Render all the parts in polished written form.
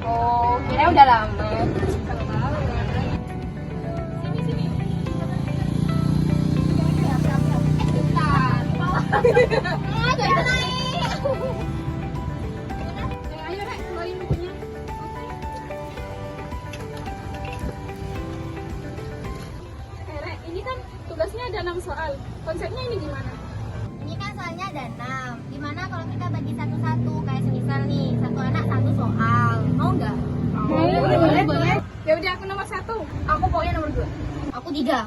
Oh, kira udah lama. Sini. Jangan naik. Ayo, Rek, keluarin bukunya. Rek, ini kan tugasnya ada 6 soal. Konsepnya ini gimana? Ini kan soalnya ada 6. Gimana kalau kita bagi satu-satu? Kayak semisal nih, satu anak satu soal. Mau nggak? Boleh. Ya udah, aku nomor 1. Aku pokoknya nomor 2. Aku 3.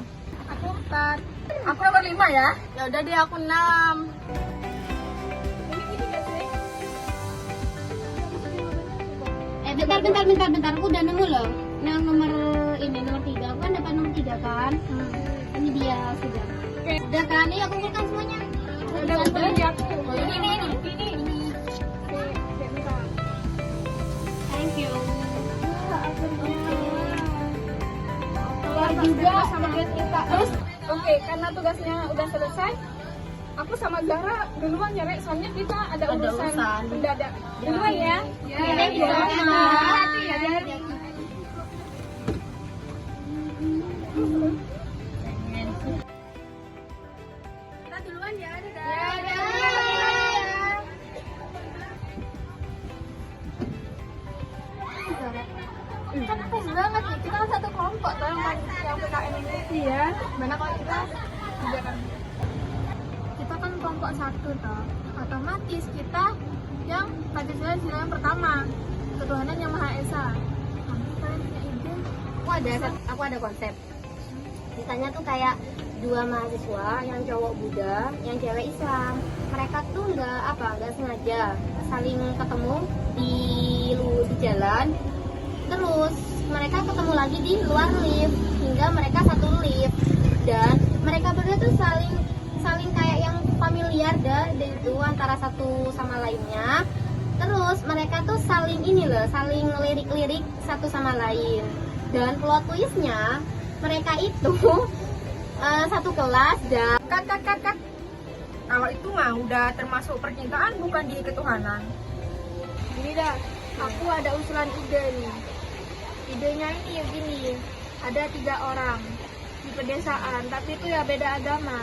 Aku 4. Aku nomor 5 ya. Ya udah deh, aku 6. Ini gak sih? Bentar. Aku udah nemu loh. Yang nomor ini, nomor 3. Aku kan dapat nomor 3 kan? Ini dia sudah. Oke. Udah kan? Ini aku kumpulkan semuanya. Udah kumpulin di aku. Ini. Thank you. Keluar juga sama tugas kita. Terus, oke, karena tugasnya udah selesai, aku sama Zahra duluan ya, Rek. Soalnya kita ada urusan mendadak. Duluan ya. Thank you. Hati-hati ya. Kita duluan ya. Kan keren banget nih, kita kan satu kelompok tuh yang PKN ini. Iya. Mana kalau kita tiga kan? Kita kan kelompok satu toh, otomatis kita yang Pancasila sila yang pertama, ketuhanan yang Maha Esa. Kalian punya ide? Aku ada konsep. Misalnya tuh kayak dua mahasiswa, yang cowok Buddha, yang cewek Islam. Mereka tuh nggak sengaja saling ketemu di jalan. Terus mereka ketemu lagi di luar lift hingga mereka satu lift, dan mereka berdua tuh saling kayak yang familiar dan itu antara satu sama lainnya. Terus mereka tuh saling lirik satu sama lain, dan plot twistnya mereka itu satu kelas dan Kat. Kalau itu mah udah termasuk percintaan, bukan di ketuhanan. Gini dah, aku ada usulan ide nih. Idenya ini begini, ada 3 orang di pedesaan, tapi itu ya beda agama.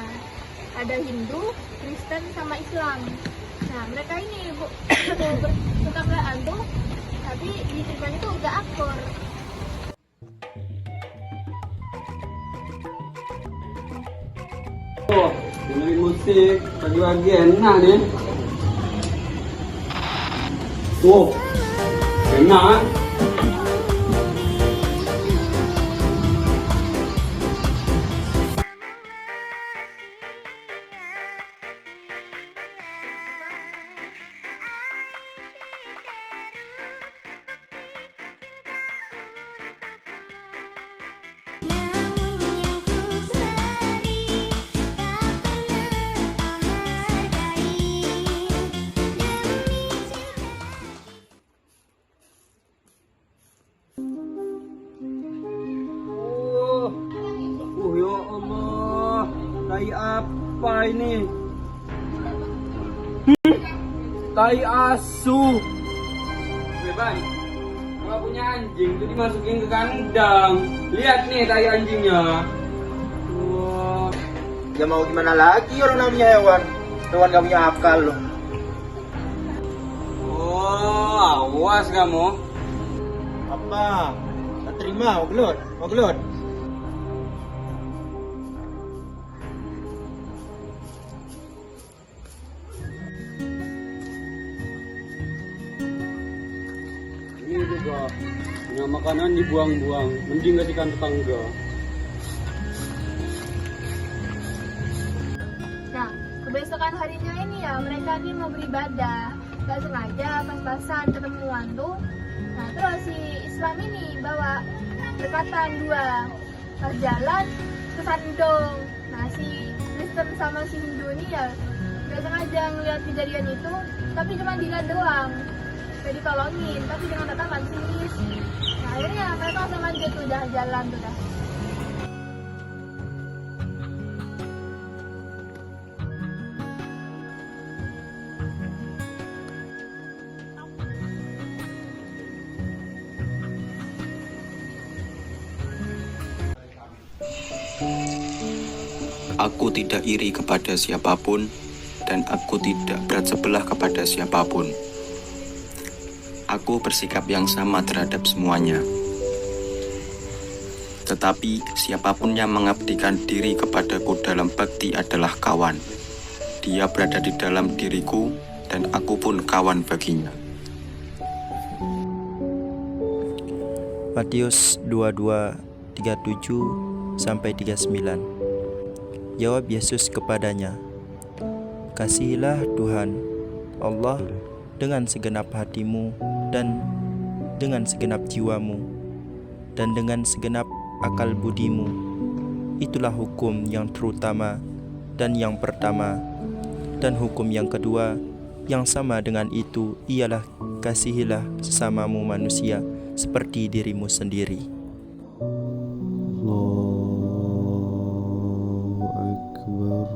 Ada Hindu, Kristen, sama Islam. Nah, mereka ini bertabrakan tuh, tapi di ceritanya tuh gak akur. Oh, dengerin musik pagi-pagi enak nih. Wow, enak. Ya Allah, tai apa ini? Tai asu. Bang, kalau punya anjing itu dimasukin ke kandang. Lihat nih tai anjingnya. Wah. Ya mau gimana lagi, orang namanya hewan. Hewan gak punya akal loh. Oh, awas kamu. Apa? Tak terima, mau gelut. Ini juga punya makanan dibuang-buang, mending kasihkan tetangga. Nah, kebesokan harinya ini ya mereka ini mau beribadah. Gak sengaja pas-pasan ketemuan tuh. Nah, terus si Islam ini bawa dekatan 2. Pas jalan kesandung. Nah, si Kristen sama si Hindu ini ya gak sengaja ngeliat kejadian itu, tapi cuma dilihat doang. Gak ditolongin, tapi dengan tatapan sinis. Nah, akhirnya mereka langsung lanjut tuh, udah jalan tuh dah. Aku tidak iri kepada siapapun, dan aku tidak berat sebelah kepada siapapun. Aku bersikap yang sama terhadap semuanya. Tetapi siapapun yang mengabdikan diri kepadaku dalam bakti adalah kawan. Dia berada di dalam diriku, dan aku pun kawan baginya. Matius 22:37-39. Jawab Yesus kepadanya, "Kasihilah Tuhan Allah dengan segenap hatimu dan dengan segenap jiwamu dan dengan segenap akal budimu. Itulah hukum yang terutama dan yang pertama. Dan hukum yang kedua yang sama dengan itu ialah kasihilah sesamamu manusia seperti dirimu sendiri." Allahu Akbar.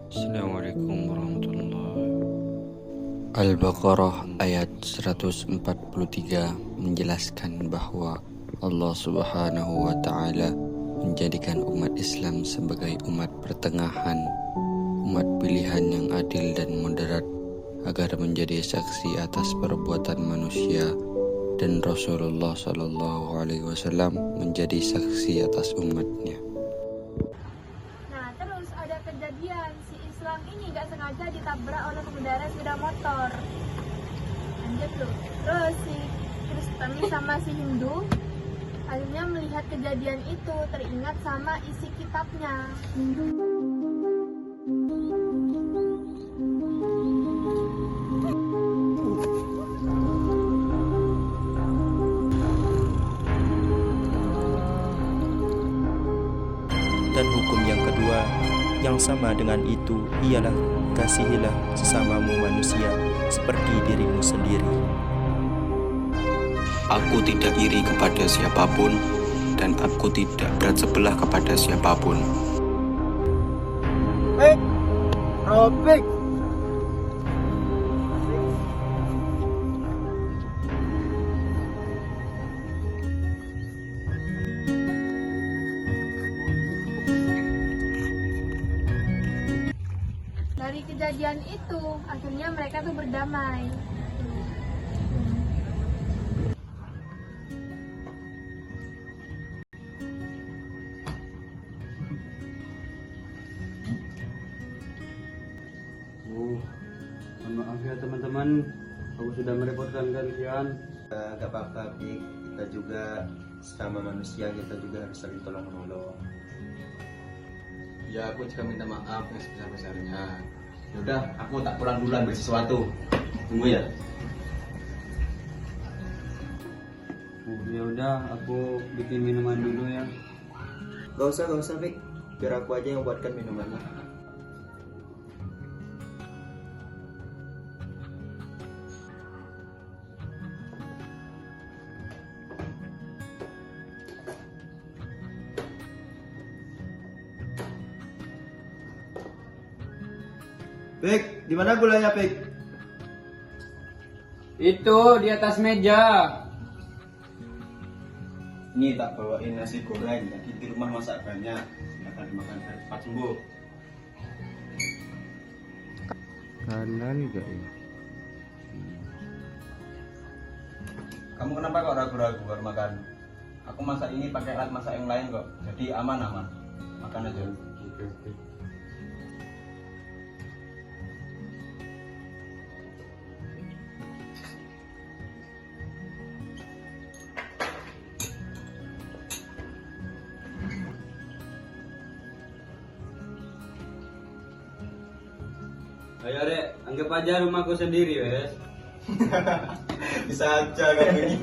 Assalamualaikum warahmatullahi wabarakatuh. Al-Baqarah ayat 143 menjelaskan bahwa Allah Subhanahu wa Ta'ala menjadikan umat Islam sebagai umat pertengahan, umat pilihan yang adil dan moderat, agar menjadi saksi atas perbuatan manusia, dan Rasulullah SAW menjadi saksi atas umatnya. Nah, terus ada kejadian si Islam ini gak sengaja ditabrak oleh pengendara sepeda motor. Lanjut loh. Terus si Kristen sama si Hindu akhirnya melihat kejadian itu, teringat sama isi kitabnya. Dan hukum yang kedua yang sama dengan itu ialah kasihilah sesamamu manusia seperti dirimu sendiri. Aku tidak iri kepada siapapun, dan aku tidak berat sebelah kepada siapapun. Robek. Dari kejadian itu, akhirnya mereka tuh berdamai. Mohon maaf ya teman-teman, aku sudah merepotkan kalian. Gak apa-apa, Pik. Kita juga sama manusia, kita juga harus saling tolong menolong. Ya, aku juga minta maaf yang sebesar-besarnya. Yaudah, aku tak pulang duluan beli sesuatu. Tunggu ya. Ya udah, aku bikin minuman dulu ya. Gak usah, Pik. Biar aku aja yang buatkan minumannya. Pik, di mana gulanya, Pik? Itu di atas meja. Ini tak bawain nasi goreng, jadi di rumah masak banyak. Silakan dimakan biar cepat sembuh. Halal gak ya? Kamu kenapa kok ragu-ragu baru makan? Aku masak ini pakai alat masak yang lain kok. Jadi aman. Makan aja. Oke. Ayo Rek, anggap aja rumahku sendiri wes. Bisa aja kamu ini.